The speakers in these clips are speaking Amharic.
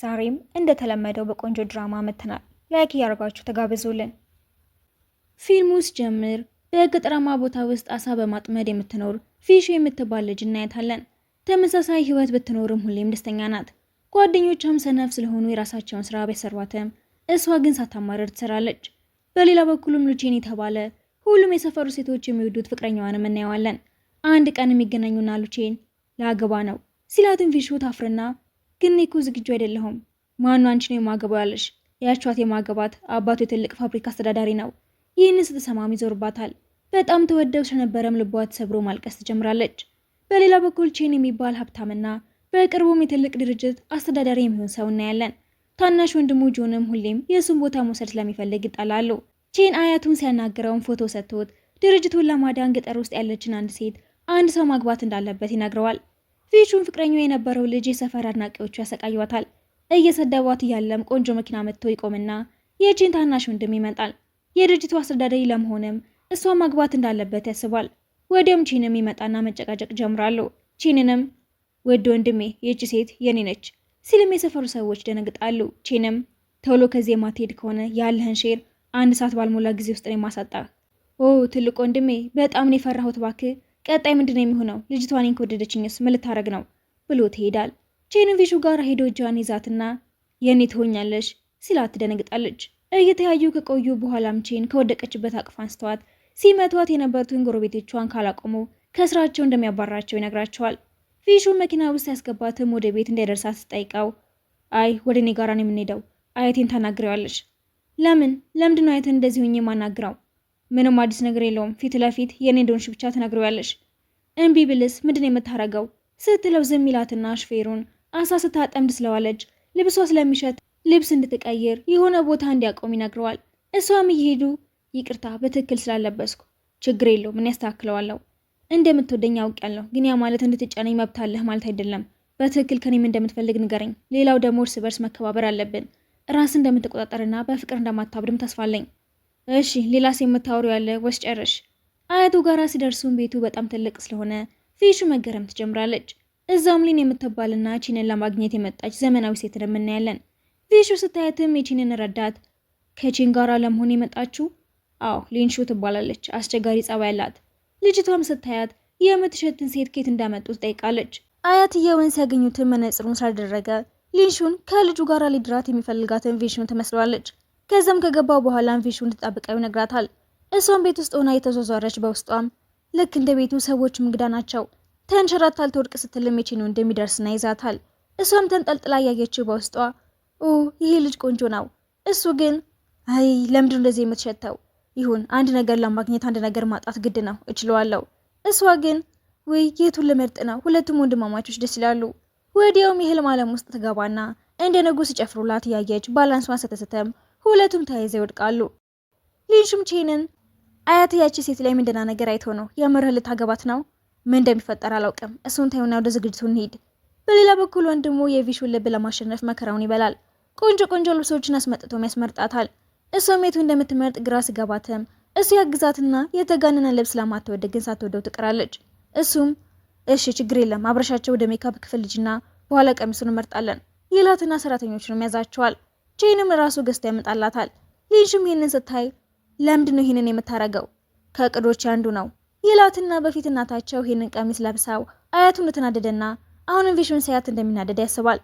ዛሬም እንደተለመደው በቆንጆ ድራማ መተናል። ላይክ እያደረጋችሁ ተጋበዙልን። ፊልሙ ሲጀምር በገጠራማ ቦታ ውስጥ አሳ በማጥመድ የምትኖር ፊሽ የምትባል ልጅ እናያታለን። ተመሳሳይ ህይወት ብትኖርም ሁሌም ደስተኛ ናት። ጓደኞቿም ሰነፍ ስለሆኑ የራሳቸውን ስራ ቢያሰሯትም እሷ ግን ሳታማረር ትሰራለች። በሌላ በኩልም ሉቼን የተባለ ሁሉም የሰፈሩ ሴቶች የሚወዱት ፍቅረኛዋንም እናየዋለን። አንድ ቀን የሚገናኙና ሉቼን ላገባ ነው ሲላትን ፊሹ ታፍርና ግን እኮ ዝግጁ አይደለሁም። ማኑ አንቺ ነው የማገባው ያለሽ? ያቿት የማገባት አባቱ የትልቅ ፋብሪካ አስተዳዳሪ ነው። ይህንን ስትሰማም ይዞርባታል። በጣም ተወደው ስለነበረም ልቧ ተሰብሮ ማልቀስ ትጀምራለች። በሌላ በኩል ቼን የሚባል ሀብታምና በቅርቡም የትልቅ ድርጅት አስተዳዳሪ የሚሆን ሰው እናያለን። ታናሽ ወንድሙ ጆንም ሁሌም የእሱን ቦታ መውሰድ ስለሚፈልግ ይጣላሉ። ቼን አያቱን ሲያናግረውን ፎቶ ሰጥቶት ድርጅቱን ለማዳን ገጠር ውስጥ ያለችን አንድ ሴት አንድ ሰው ማግባት እንዳለበት ይነግረዋል። ፊሹን ፍቅረኛው የነበረው ልጅ የሰፈር አድናቂዎቹ ያሰቃዩታል። እየሰደቧት እያለም ቆንጆ መኪና መጥቶ ይቆምና የቼን ታናሽ ወንድም ይመጣል። የድርጅቱ አስተዳዳሪ ለመሆንም እሷ ማግባት እንዳለበት ያስባል። ወዲያውም ቼንም ይመጣና መጨቃጨቅ ጀምራሉ። ቼንንም ወድ ወንድሜ ይህች ሴት የኔ ነች ሲልም የሰፈሩ ሰዎች ደነግጣሉ። ቼንም ቶሎ ከዚህ የማትሄድ ከሆነ ያለህን ሼር 1 ሰዓት ባልሞላ ጊዜ ውስጥ ነው የማሳጣህ። ኦ ትልቅ ወንድሜ በጣም ነው የፈራሁት፣ እባክህ ቀጣይ ምንድነው የሚሆነው? ልጅቷ እኔን ከወደደችኝስ ምን ልታረግ ነው ብሎ ትሄዳል። ቼንም ፊሹ ጋር ሄዶ እጇን ይዛትና የኔ ትሆኛለሽ ሲላት ትደነግጣለች። እየተያዩ ከቆዩ በኋላም ቼን ከወደቀችበት አቅፋ አንስተዋት ሲመቷት የነበሩትን ጎረቤቶቿን ካላቆሙ ከስራቸው እንደሚያባራቸው ይነግራቸዋል። ፊሹ መኪና ውስጥ ያስገባትም ወደ ቤት እንዳይደርሳት ስትጠይቀው አይ ወደ እኔ ጋራ ነው የምንሄደው፣ አያቴን ታናግሪዋለሽ። ለምንድነው አያቴን እንደዚህ ሆኜ የማናግረው? ምንም አዲስ ነገር የለውም፣ ፊት ለፊት የኔ እንደሆንሽ ብቻ ትነግሪዋለሽ። እምቢ ብልስ ምንድነው የምታረገው ስትለው ዝም ይላትና ሹፌሩን አሳ ስታጠምድ ስለዋለች ልብሷ ስለሚሸት ልብስ እንድትቀይር የሆነ ቦታ እንዲያቆም ይነግረዋል። እሷም እየሄዱ ይቅርታ በትክክል ስላለበስኩ ችግር የለውም ምን ያስተካክለዋለሁ፣ እንደምትወደኝ አውቃለሁ፣ ግን ያ ማለት እንድትጫነኝ መብት አለህ ማለት አይደለም። በትክክል ከኔም እንደምትፈልግ ንገረኝ። ሌላው ደግሞ እርስ በርስ መከባበር አለብን። ራስ እንደምትቆጣጠርና በፍቅር እንደማታብድም ተስፋለኝ። እሺ ሌላስ የምታወሪው ያለ ወስ ጨርሽ። አያቱ ጋራ ሲደርሱም ቤቱ በጣም ትልቅ ስለሆነ ፊሹ መገረም ትጀምራለች። እዛም ሊን የምትባልና ቺንን ለማግኘት የመጣች ዘመናዊ ሴትን እናያለን። ፊሹ ስታያትም የቺንን ረዳት ከቺን ጋራ ለመሆን የመጣችው አዎ ሊንሹ ትባላለች። አስቸጋሪ ጸባይ ያላት ልጅቷም ስታያት የምትሸትን ሴት ኬት እንዳመጡት ጠይቃለች። አያትየውን ሲያገኙትን መነጽሩን ስላደረገ ሊንሹን ከልጁ ጋራ ሊድራት የሚፈልጋትን ፊሹን ትመስለዋለች። ከዛም ከገባ በኋላም ፊሹን ትጣብቀው ይነግራታል። እሷም ቤት ውስጥ ሆና የተዟዟረች በውስጧም ልክ እንደ ቤቱ ሰዎች እንግዳ ናቸው። ተንሸራታል ትወድቅ ስትልም የቺኑ እንደሚደርስና ይዛታል። እሷም ተንጠልጥላ ያየችው በውስጧ ኦ ይሄ ልጅ ቆንጆ ነው፣ እሱ ግን አይ ለምንድን እንደዚህ የምትሸተው? ይሁን አንድ ነገር ለማግኘት አንድ ነገር ማጣት ግድ ነው፣ እችለዋለሁ። እሷ ግን ወይ የቱን ልመርጥ ነው? ሁለቱም ወንድማማቾች ደስ ይላሉ። ወዲያውም የህልም ዓለም ውስጥ ትገባና እንደ ንጉስ ጨፍሩላት እያየች ባላንሷን ስትስትም ሁለቱም ተያይዘው ይወድቃሉ። ሊንሹም ቼንን አያት ያቺ ሴት ላይ ምንድና ነገር አይቶ ነው የምርህ ልታገባት ነው? ምን እንደሚፈጠር አላውቅም። እሱን ታዩና ወደ ዝግጅቱ እንሂድ። በሌላ በኩል ወንድሙ የፊሹን ልብ ለማሸነፍ መከራውን ይበላል። ቆንጆ ቆንጆ ልብሶችን አስመጥቶም ያስመርጣታል። እሷም የቱ እንደምትመርጥ ግራ ሲገባትም እሱ ያግዛትና የተጋነነ ልብስ ለማትወድ ግን ሳትወደው ትቀራለች። እሱም እሺ ችግር የለም አብረሻቸው ወደ ሜካፕ ክፍል ልጅና በኋላ ቀሚሱን እንመርጣለን ይላትና ሰራተኞቹንም ያዛቸዋል። ቼንም ራሱ ገዝቶ ያመጣላታል። ሊንሹም ይህንን ስታይ ለምንድነው ይህንን የምታረገው? ከእቅዶች አንዱ ነው ይላትና በፊት እናታቸው ይህንን ቀሚስ ለብሳው አያቱን ተናደደና አሁንም ቪሹን ሳያት እንደሚናደድ ያስባል።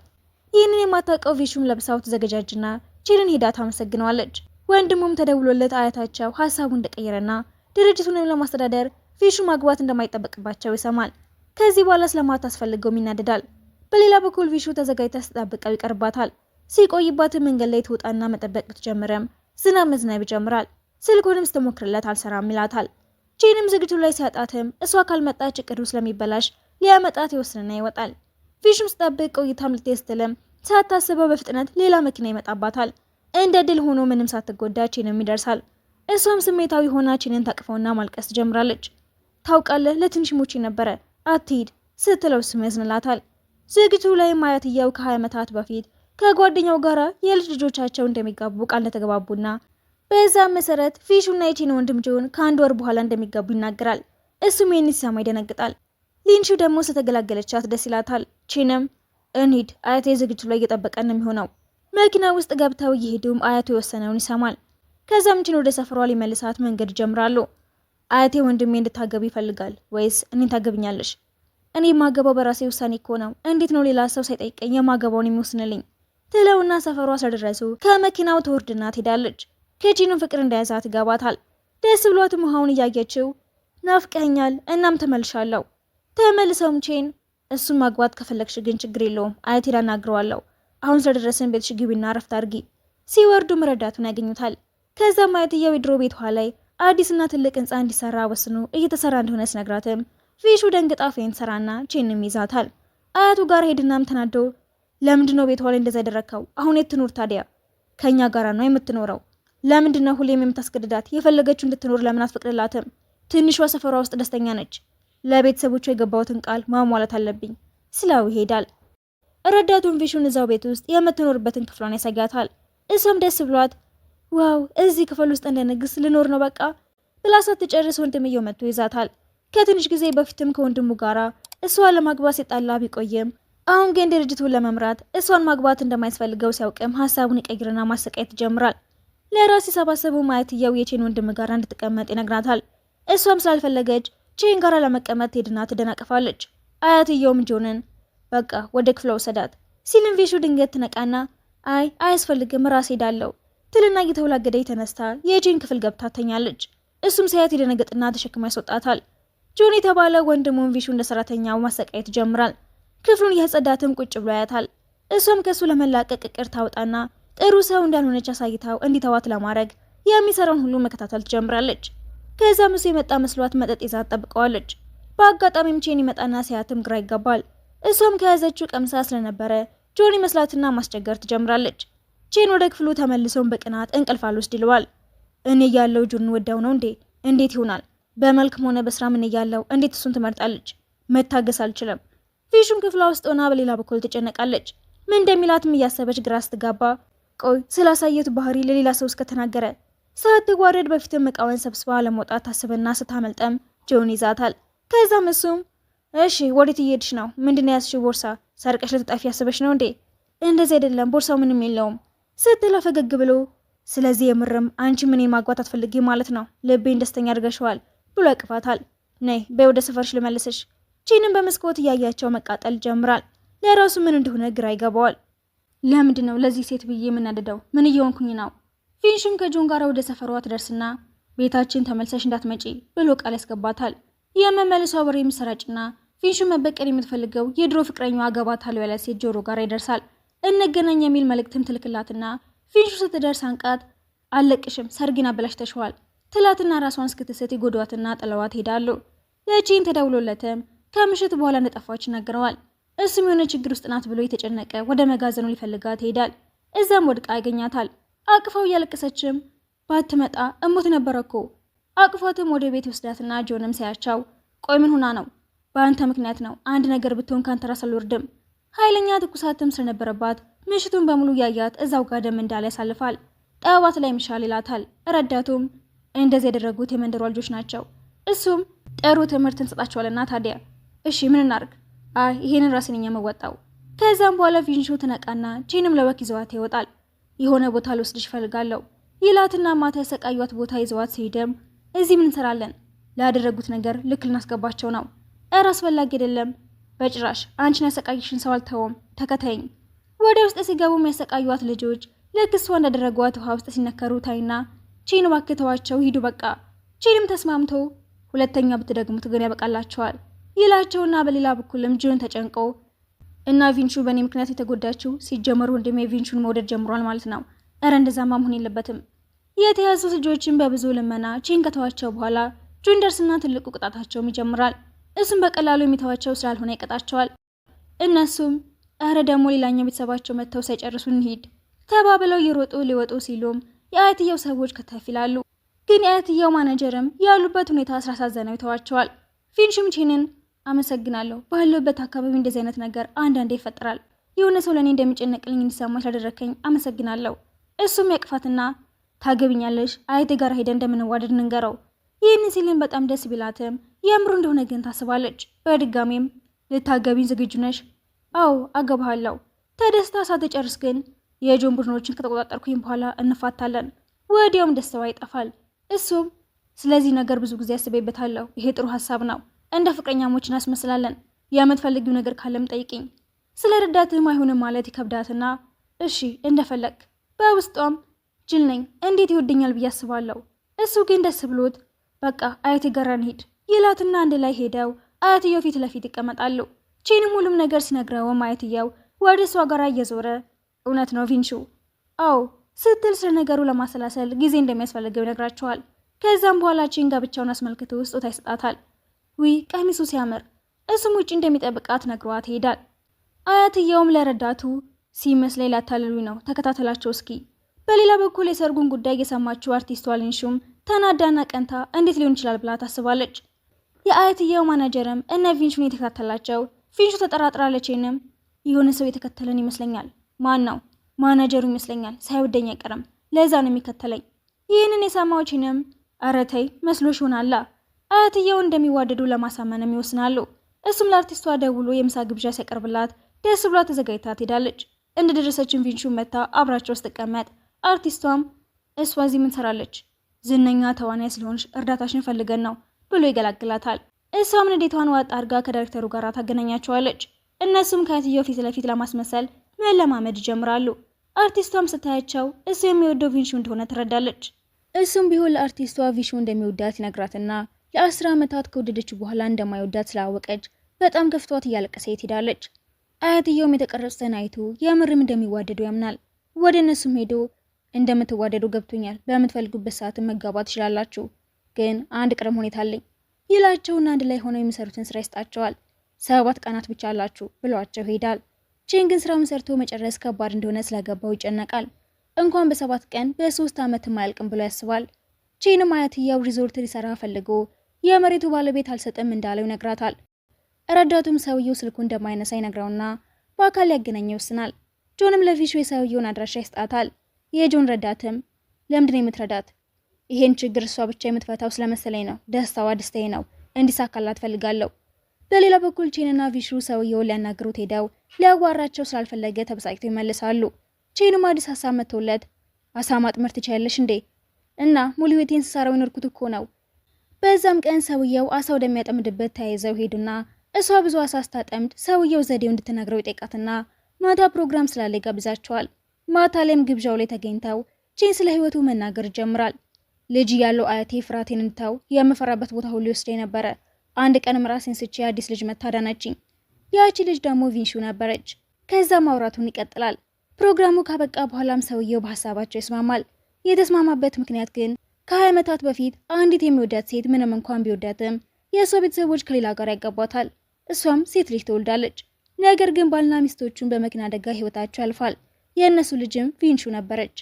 ይህንን የማታውቀው ቪሹም ለብሳው ተዘገጃጅና ቼንን ሄዳ ታመሰግነዋለች። ወንድሙም ተደውሎለት አያታቸው ሀሳቡን እንደቀየረና ድርጅቱንም ለማስተዳደር ፊሹ ማግባት እንደማይጠበቅባቸው ይሰማል። ከዚህ በኋላ ስለማታስፈልገውም ይናደዳል። በሌላ በኩል ፊሹ ተዘጋጅታ ስትጠብቀው ይቀርባታል። ሲቆይባትም መንገድ ላይ ትወጣና መጠበቅ ብትጀምርም ዝናብ መዝነብ ይጀምራል። ስልኩንም ስትሞክርለት አልሰራም ይላታል። ቼንም ዝግጅቱ ላይ ሲያጣትም እሷ ካልመጣች እቅዱ ስለሚበላሽ ሊያመጣት ይወስንና ይወጣል። ፊሹም ስጠብቅ ቆይታም ልትሄድ ስትልም ሳታስበው በፍጥነት ሌላ መኪና ይመጣባታል። እንደ ድል ሆኖ ምንም ሳትጎዳ ቼንም ይደርሳል። እሷም ስሜታዊ ሆና ቼንን ታቅፈውና ማልቀስ ትጀምራለች። ታውቃለህ ለትንሽ ሞቼ ነበረ አትሂድ ስትለው እሱም ያዝንላታል። ዝግጅቱ ላይም አያትየው ከ20 ዓመታት በፊት ከጓደኛው ጋራ የልጅ ልጆቻቸው እንደሚጋቡ ቃል እንደተገባቡና በዛም መሰረት ፊሹና የቼን ወንድም ጆን ከ1 ወር በኋላ እንደሚጋቡ ይናገራል። እሱም ይህን ሲሰማ ይደነግጣል። ሊንሹ ደግሞ ስለተገላገለቻት ደስ ይላታል። ቼንም እንሂድ፣ አያቴ ዝግጅቱ ላይ እየጠበቀን ነው የሚሆነው። መኪና ውስጥ ገብተው እየሄዱም አያቱ የወሰነውን ይሰማል። ከዛም ቺን ወደ ሰፈሯ ሊመልሳት መንገድ ይጀምራሉ። አያቴ ወንድሜ እንድታገቢ ይፈልጋል ወይስ እኔን ታገብኛለሽ? እኔ የማገባው በራሴ ውሳኔ እኮ ነው። እንዴት ነው ሌላ ሰው ሳይጠይቀኝ የማገባውን የሚወስንልኝ? ትለውና ሰፈሯ ስለደረሱ ከመኪናው ትወርድና ትሄዳለች። ከቺንም ፍቅር እንደያዛት ይገባታል። ደስ ብሏትም ውሃውን እያየችው ናፍቀኛል፣ እናም ተመልሻለሁ። ተመልሰውም ቼን እሱን ማግባት ከፈለግሽ ግን ችግር የለውም አያቴ ላናግረዋለሁ። አሁን ስለደረስን ቤትሽ ግቢና ረፍት አድርጊ። ሲወርዱም ረዳቱን ያገኙታል። ከዛም አያትየው የድሮ ቤቷ ላይ አዲስና ትልቅ ህንፃ እንዲሰራ ወስኖ እየተሰራ እንደሆነ ሲነግራትም ፊሹ ደንግጣ ፌን ሰራና ቼንም ይዛታል። አያቱ ጋር ሄድናም ተናዶ ለምንድነው ቤቷ ላይ እንደዛ ያደረከው? አሁን የት ትኖር ታዲያ? ከኛ ጋራ ነው የምትኖረው። ለምንድነው ሁሌም የምታስገድዳት? የፈለገችው እንድትኖር ለምን አትፈቅድላትም? ትንሿ ሰፈሯ ውስጥ ደስተኛ ነች። ለቤተሰቦቿ የገባሁትን ቃል ማሟላት አለብኝ ስለው ይሄዳል። ረዳቱን ፊሹን እዛው ቤት ውስጥ የምትኖርበትን ክፍሏን ያሳያታል። እሷም ደስ ብሏት ዋው እዚህ ክፍል ውስጥ እንደ ንግስት ልኖር ነው በቃ ብላ ሳትጨርስ ወንድምየው መጥቶ ይዛታል። ከትንሽ ጊዜ በፊትም ከወንድሙ ጋራ እሷን ለማግባት ሲጣላ ቢቆይም አሁን ግን ድርጅቱን ለመምራት እሷን ማግባት እንደማያስፈልገው ሲያውቅም ሀሳቡን ይቀይርና ማሰቃየት ይጀምራል። ለራስ ሲሰባሰቡ አያትየው የቼን ወንድም ጋር እንድትቀመጥ ይነግራታል። እሷም ስላልፈለገች ቼን ጋራ ለመቀመጥ ሄድና ትደናቀፋለች። አያትየውም ጆንን በቃ ወደ ክፍሏ ወሰዳት ሲልም ፊሹ ድንገት ትነቃና አያስፈልግም ራስ ሄዳለሁ ትልና እየተወላገደ ተነስታ የቼን ክፍል ገብታ ተኛለች። እሱም ሳያት ይደነግጥና ተሸክማ ያስወጣታል። ጆን የተባለ ወንድሙን ፊሹ እንደ ሰራተኛው ማሰቃየት ይጀምራል። ክፍሉን እያጸዳትም ቁጭ ብሎ ያያታል። እሷም ከሱ ለመላቀቅ እቅድ ታወጣና ጥሩ ሰው እንዳልሆነች አሳይታው እንዲተዋት ለማድረግ የሚሰራውን ሁሉ መከታተል ትጀምራለች። ከዛም እሱ የመጣ መስሏት መጠጥ ይዛ ትጠብቀዋለች። በአጋጣሚም ቼን ይመጣና ሲያትም ግራ ይጋባል። እሷም ከያዘችው ቀምሳ ስለነበረ ጆን ይመስላትና ማስቸገር ትጀምራለች። ቼን ወደ ክፍሉ ተመልሶም በቅናት እንቅልፍ አልወስድ ይለዋል። እኔ ያለው ጆን ወዳው ነው እንዴ? እንዴት ይሆናል? በመልክም ሆነ በስራ ምን ያለው እንዴት እሱን ትመርጣለች? መታገስ አልችልም። ፊሹን ክፍሏ ውስጥ ሆና በሌላ በኩል ትጨነቃለች። ምን እንደሚላትም እያሰበች ግራ ስትጋባ ቆይ ስላሳየቱ ባህሪ ለሌላ ሰው እስከተናገረ ሳትዋረድ በፊትም እቃውን ሰብስባ ለመውጣት ታስብና ስታመልጠም ጆን ይዛታል። ከዛም እሱም እሺ ወዴት እየሄድሽ ነው? ምንድነው ያዝሽው ቦርሳ? ሰርቀሽ ልትጠፊ ያስበሽ ነው እንዴ? እንደዚህ አይደለም ቦርሳው ምንም የለውም ስትለው ፈገግ ብሎ ስለዚህ የምርም አንቺ ምን ማግባት አትፈልጊ ማለት ነው? ልቤን ደስተኛ አድርገሽዋል ብሎ ያቅፋታል። ነይ በይ ወደ ሰፈርሽ ልመልስሽ። ቼንም በመስኮት እያያቸው መቃጠል ጀምራል። ለራሱ ምን እንደሆነ ግራ ይገባዋል። ለምንድነው ለዚህ ሴት ብዬ የምናደደው? ምን እየሆንኩኝ ነው? ፊንሹም ከጆን ጋር ወደ ሰፈሯ ትደርስና ቤታችን ተመልሰሽ እንዳትመጪ ብሎ ቃል ያስገባታል። የመመለሷ ወሬ የሚሰራጭና ፊንሹም መበቀል የምትፈልገው የድሮ ፍቅረኛዋ አገባታለሁ ያለ ሴት ጆሮ ጋር ይደርሳል። እንገናኝ የሚል መልእክትም ትልክላትና ፊንሹ ስትደርስ አንቃት አለቅሽም ሰርጊና አበላሽተሽዋል ትላትና ራሷን እስክትስት ይጎዷትና ጥለዋት ሄዳሉ። ለቼን ተደውሎለትም ከምሽት በኋላ እንደጠፋች ይነግረዋል። እሱም የሆነ ችግር ውስጥ ናት ብሎ የተጨነቀ ወደ መጋዘኑ ሊፈልጋት ይሄዳል። እዛም ወድቃ ያገኛታል። አቅፋው እያለቀሰችም ባትመጣ እሞት ነበረኮ። አቅፏትም ወደ ቤት ወስዳትና ጆንም ሲያቻው ቆይ ምን ሆና ነው? በአንተ ምክንያት ነው። አንድ ነገር ብትሆን ካንተ ራስ አልወርድም። ኃይለኛ ትኩሳትም ስለነበረባት ምሽቱን በሙሉ ያያት እዛው ጋር ደም እንዳለ ያሳልፋል። ጠዋት ላይ ምሻል ይላታል። ረዳቱም እንደዚህ ያደረጉት የመንደሯ ልጆች ናቸው። እሱም ጥሩ ትምህርት እንሰጣቸዋልና ታዲያ እሺ ምን እናርግ? ይሄንን ራሴ ነኝ የምወጣው። ከዛም በኋላ ፊንሹ ትነቃና ቼንም ለወክ ይዘዋት ይወጣል። የሆነ ቦታ ልወስድሽ እፈልጋለሁ ይላትና ማታ ያሰቃዩት ቦታ ይዘዋት ሲሄድም እዚህ ምን እንሰራለን? ላደረጉት ነገር ልክ ልናስገባቸው ነው። አስፈላጊ አይደለም በጭራሽ። አንቺን ያሰቃይሽን ሰው አልተውም፣ ተከታይኝ። ወደ ውስጥ ሲገቡም ያሰቃዩት ልጆች ልክ እሷ እንዳደረጓት ውሃ ውስጥ ሲነከሩ ታይና ቼን ባክተዋቸው ሂዱ በቃ። ቼንም ተስማምቶ ሁለተኛ ብትደግሙት ግን ያበቃላቸዋል ይላቸውና በሌላ በኩልም ጆን ተጨንቆ እና ቪንሹ በእኔ ምክንያት የተጎዳችው ሲጀመሩ ወንድሜ ቪንሹን መውደድ ጀምሯል ማለት ነው። እንደዛማ መሆን የለበትም። የተያዙት ልጆችን በብዙ ልመና ቼን ከተዋቸው በኋላ ጆን ደርስና ትልቁ ቅጣታቸውም ይጀምራል። እሱም በቀላሉ የሚተዋቸው ስላልሆነ ይቀጣቸዋል። እነሱም ደግሞ ሌላኛው ቤተሰባቸው መጥተው ሳይጨርሱ እንሂድ ተባብለው እየሮጡ ሊወጡ ሲሉም የአያትየው ሰዎች ከተፍ ይላሉ። ግን የአያትየው ማኔጀርም ያሉበት ሁኔታ ስላሳዘነው ይተዋቸዋል። ፊንሹም ቼንን አመሰግናለሁ፣ ባለበት አካባቢ እንደዚህ አይነት ነገር አንዳንዴ ይፈጠራል። የሆነ ሰው ለእኔ እንደሚጨነቅልኝ እንዲሰማ ስላደረከኝ አመሰግናለሁ። እሱም ያቅፋትና ታገብኛለሽ፣ አያቴ ጋር ሄደ እንደምንዋደድ ንንገረው። ይህንን ሲልን በጣም ደስ ቢላትም የምሩ እንደሆነ ግን ታስባለች። በድጋሚም ልታገቢኝ ዝግጁ ነሽ? አዎ አገባሃለሁ። ተደስታ ሳትጨርስ ግን የጆን ቡድኖችን ከተቆጣጠርኩኝ በኋላ እንፋታለን። ወዲያውም ደስታዋ ይጠፋል። እሱም ስለዚህ ነገር ብዙ ጊዜ አስቤበታለሁ። ይሄ ጥሩ ሀሳብ ነው። እንደ ፍቅረኛሞች እናስመስላለን። የምትፈልጊው ነገር ካለም ጠይቅኝ። ስለ ረዳትህም አይሆንም ማለት ይከብዳትና እሺ እንደፈለግ። በውስጧም ጅል ነኝ እንዴት ይወደኛል ብዬ አስባለሁ። እሱ ግን ደስ ብሎት በቃ አያቴ ጋር እንሂድ ይላትና አንድ ላይ ሄደው አያትየው ፊት ለፊት ይቀመጣሉ። ቼንም ሁሉም ነገር ሲነግረውም አያትየው ወደ እሷ ጋር እየዞረ እውነት ነው ቪንሹ? አዎ ስትል ስለ ነገሩ ለማሰላሰል ጊዜ እንደሚያስፈልገው ይነግራቸዋል። ከዛም በኋላ ቼን ጋብቻውን አስመልክቶ ስጦታ ይሰጣታል። ዊ ቀሚሱ ሲያምር፣ እሱም ውጭ እንደሚጠብቃት ነግሯት ይሄዳል። አያትየውም ለረዳቱ ሲመስለኝ ላታልሉኝ ነው፣ ተከታተላቸው እስኪ። በሌላ በኩል የሰርጉን ጉዳይ የሰማችው አርቲስቷ ሊንሹም ተናዳና ቀንታ እንዴት ሊሆን ይችላል ብላ ታስባለች። የአያትየው ማናጀርም እነ ቪንሹን የተከታተላቸው። ቪንሹ ተጠራጥራለችንም የሆነ ሰው የተከተለን ይመስለኛል። ማን ነው? ማናጀሩ ይመስለኛል። ሳይወደኝ አይቀርም፣ ለዛ ነው የሚከተለኝ። ይህንን የሰማዎችንም ኧረ ተይ መስሎሽ ሆናላ። አያትየው እንደሚዋደዱ ለማሳመንም ይወስናሉ። እሱም ለአርቲስቷ ደውሎ የምሳ ግብዣ ሲያቀርብላት ደስ ብላ ተዘጋጅታ ትሄዳለች። እንደደረሰችን ቪንሹ መታ አብራቸው ስትቀመጥ አርቲስቷም እሷ እዚህ ምን ትሰራለች? ዝነኛ ተዋናይ ስለሆንሽ እርዳታሽን ፈልገን ነው ብሎ ይገላግላታል። እሷም ንዴቷን ዋጥ አድርጋ ከዳይሬክተሩ ጋር ታገናኛቸዋለች። እነሱም ከአያትየው ፊት ለፊት ለማስመሰል መለማመድ ይጀምራሉ። አርቲስቷም ስታያቸው እሱ የሚወደው ቪንሹ እንደሆነ ትረዳለች። እሱም ቢሆን ለአርቲስቷ ቪንሹ እንደሚወዳት ይነግራትና ለ10 ዓመታት ከወደደች በኋላ እንደማይወዳት ስላወቀች በጣም ከፍቷት እያለቀሰች ትሄዳለች። አያትየውም የተቀረጹትን አይቶ የምርም እንደሚዋደዱ ያምናል። ወደ እነሱም ሄዶ እንደምትዋደዱ ገብቶኛል፣ በምትፈልጉበት ሰዓት መጋባት ትችላላችሁ፣ ግን አንድ ቅድመ ሁኔታ አለኝ ይላቸውና አንድ ላይ ሆነው የሚሰሩትን ስራ ይስጣቸዋል። 7 ቀናት ብቻ አላችሁ ብሏቸው ይሄዳል። ቼን ግን ስራውን ሰርቶ መጨረስ ከባድ እንደሆነ ስለገባው ይጨነቃል። እንኳን በ7 ቀን በ3 ዓመት ማያልቅም ብሎ ያስባል። ቼንም አያትየው ሪዞርት ሊሰራ ፈልጎ የመሬቱ ባለቤት አልሰጥም እንዳለው ይነግራታል። ረዳቱም ሰውየው ስልኩ እንደማይነሳ ይነግረውና በአካል ሊያገናኘው ይወስናል። ጆንም ለቪንሹ የሰውየውን አድራሻ ይስጣታል። የጆን ረዳትም ለምንድን የምትረዳት? ይሄን ችግር እሷ ብቻ የምትፈታው ስለመሰለኝ ነው። ደስታዋ ደስታዬ ነው፣ እንዲሳካላት ፈልጋለሁ። በሌላ በኩል ቼንና ቪንሹ ሰውየውን ሊያናግሩት ሄደው ሊያዋራቸው ስላልፈለገ ተበሳጭተው ይመልሳሉ። ቼንም አዲስ ሀሳብ መጥቶለት አሳ ማጥመር ትችያለሽ እንዴ? እና ሙሉ ህይወቴን ስሰራው የኖርኩት እኮ ነው። በዛም ቀን ሰውየው አሳ ወደሚያጠምድበት ተያይዘው ሄዱና እሷ ብዙ አሳ ስታጠምድ ሰውየው ዘዴው እንድትነግረው ይጠይቃትና ማታ ፕሮግራም ስላለ ይጋብዛቸዋል። ማታ ላይም ግብዣው ላይ ተገኝተው ቼን ስለ ህይወቱ መናገር ይጀምራል። ልጅ ያለው አያቴ ፍርሃቴን እንድተው የምፈራበት ቦታ ሁሉ ይወስደኝ ነበረ። አንድ ቀንም ራሴን ስቼ አዲስ ልጅ መታዳናችኝ። ያቺ ልጅ ደግሞ ቪንሹ ነበረች። ከዛ ማውራቱን ይቀጥላል። ፕሮግራሙ ካበቃ በኋላም ሰውየው በሀሳባቸው ይስማማል። የተስማማበት ምክንያት ግን ከ20 ዓመታት በፊት አንዲት የሚወዳት ሴት ምንም እንኳን ቢወዳትም የእሷ ቤተሰቦች ከሌላ ጋር ያጋቧታል። እሷም ሴት ልጅ ትወልዳለች። ነገር ግን ባልና ሚስቶቹን በመኪና አደጋ ህይወታቸው ያልፋል። የእነሱ ልጅም ቪንሹ ነበረች።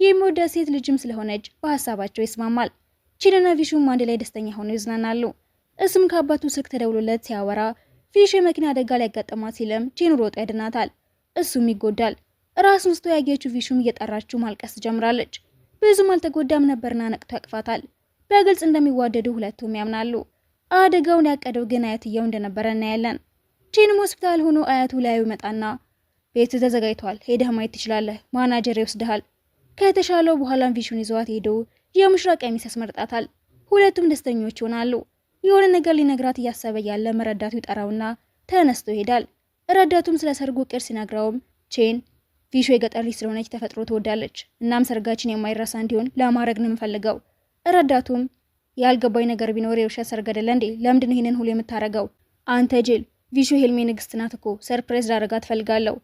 የሚወዳት ሴት ልጅም ስለሆነች በሀሳባቸው ይስማማል። ቼንና ቪንሹም አንድ ላይ ደስተኛ ሆነው ይዝናናሉ። እሱም ከአባቱ ስልክ ተደውሎለት ሲያወራ ቪንሹ የመኪና አደጋ ሊያጋጥማት ሲልም ቼን ሮጦ ያድናታል። እሱም ይጎዳል። ራሱን ስቶ ያየችው ቪንሹም እየጠራችው ማልቀስ ትጀምራለች። ብዙም አልተጎዳም ነበርና ነቅቶ ያቅፋታል። በግልጽ እንደሚዋደዱ ሁለቱም ያምናሉ። አደጋውን ያቀደው ግን አያትየው እንደነበረ እናያለን። ቼንም ሆስፒታል ሆኖ አያቱ ላዩ ይመጣና ቤቱ ተዘጋጅቷል፣ ሄደህ ማየት ትችላለህ፣ ማናጀር ይወስድሃል። ከተሻለው በኋላም ቪንሹን ይዘዋት ሄዶ የሙሽራ ቀሚስ ያስመርጣታል። ሁለቱም ደስተኞች ይሆናሉ። የሆነ ነገር ሊነግራት እያሰበ ያለ ረዳቱ ይጠራውና ተነስቶ ይሄዳል። ረዳቱም ስለ ሰርጉ ቅር ሲነግረውም ቼን ቪንሹ የገጠር ልጅ ስለሆነች ተፈጥሮ ትወዳለች። እናም ሰርጋችን የማይረሳ እንዲሆን ለማድረግ ነው የምፈልገው። ረዳቱም ያልገባኝ ነገር ቢኖር የውሸት ሰርግ አይደለ እንዴ? ለምንድን ነው ይሄንን ሁሉ የምታረገው? አንተ ጅል! ቪንሹ ሄልሜ ንግስት ናት እኮ፣ ሰርፕራይዝ ላደርጋት ፈልጋለሁ።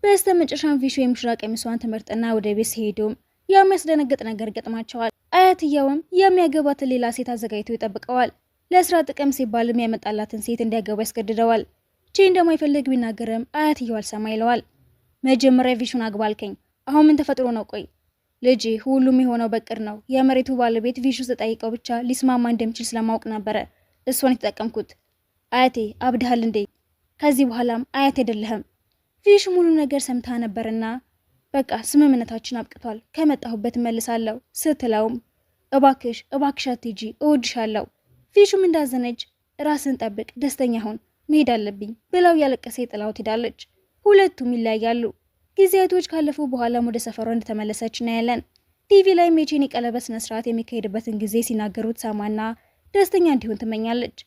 በስተመጨረሻም ቪንሹ የሙሽራ ቀሚሷን ትመርጥና ወደ ቤት ሲሄዱም የሚያስደነግጥ ነገር ገጥማቸዋል። አያትየውም የሚያገባትን ሌላ ሴት አዘጋጅቶ ይጠብቀዋል። ለስራ ጥቅም ሲባልም ያመጣላትን ሴት እንዲያገባ ያስገድደዋል። ቼን እንደማይፈልግ ቢናገርም አያትየው አልሰማ ይለዋል። መጀመሪያ ቪንሹን አግባልከኝ፣ አሁን ምን ተፈጥሮ ነው? ቆይ ልጅ ሁሉም የሆነው በቅር ነው። የመሬቱ ባለቤት ቪንሹ ተጠይቀው ብቻ ሊስማማ እንደሚችል ስለማወቅ ነበረ እሷን የተጠቀምኩት። አያቴ አብድሃል እንዴ? ከዚህ በኋላም አያቴ አይደለህም። ቪንሹ ሙሉ ነገር ሰምታ ነበርና በቃ ስምምነታችን አብቅቷል፣ ከመጣሁበት መልሳለሁ ስትለውም እባክሽ እባክሽ አትሂጂ፣ እወድሻለሁ። ቪንሹም እንዳዘነች ራስን ጠብቅ፣ ደስተኛ ሁን፣ መሄድ አለብኝ ብለው ያለቀሰ ጥላው ትሄዳለች። ሁለቱም ይለያያሉ። ጊዜያቶች ካለፉ በኋላም ወደ ሰፈሯ እንደተመለሰች እናያለን። ቲቪ ላይ የቼን የቀለበት ስነስርዓት የሚካሄድበትን ጊዜ ሲናገሩት ሰማና ደስተኛ እንዲሆን ትመኛለች።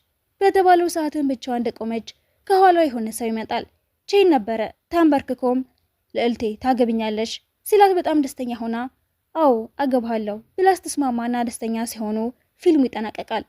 በተባለው ሰዓትን ብቻዋን እንደቆመች ከኋላዋ የሆነ ሰው ይመጣል። ቼን ነበረ። ተንበርክኮም ልዕልቴ ታገብኛለሽ ሲላት በጣም ደስተኛ ሆና አዎ አገባሃለሁ ብላ ስትስማማና ደስተኛ ሲሆኑ ፊልሙ ይጠናቀቃል።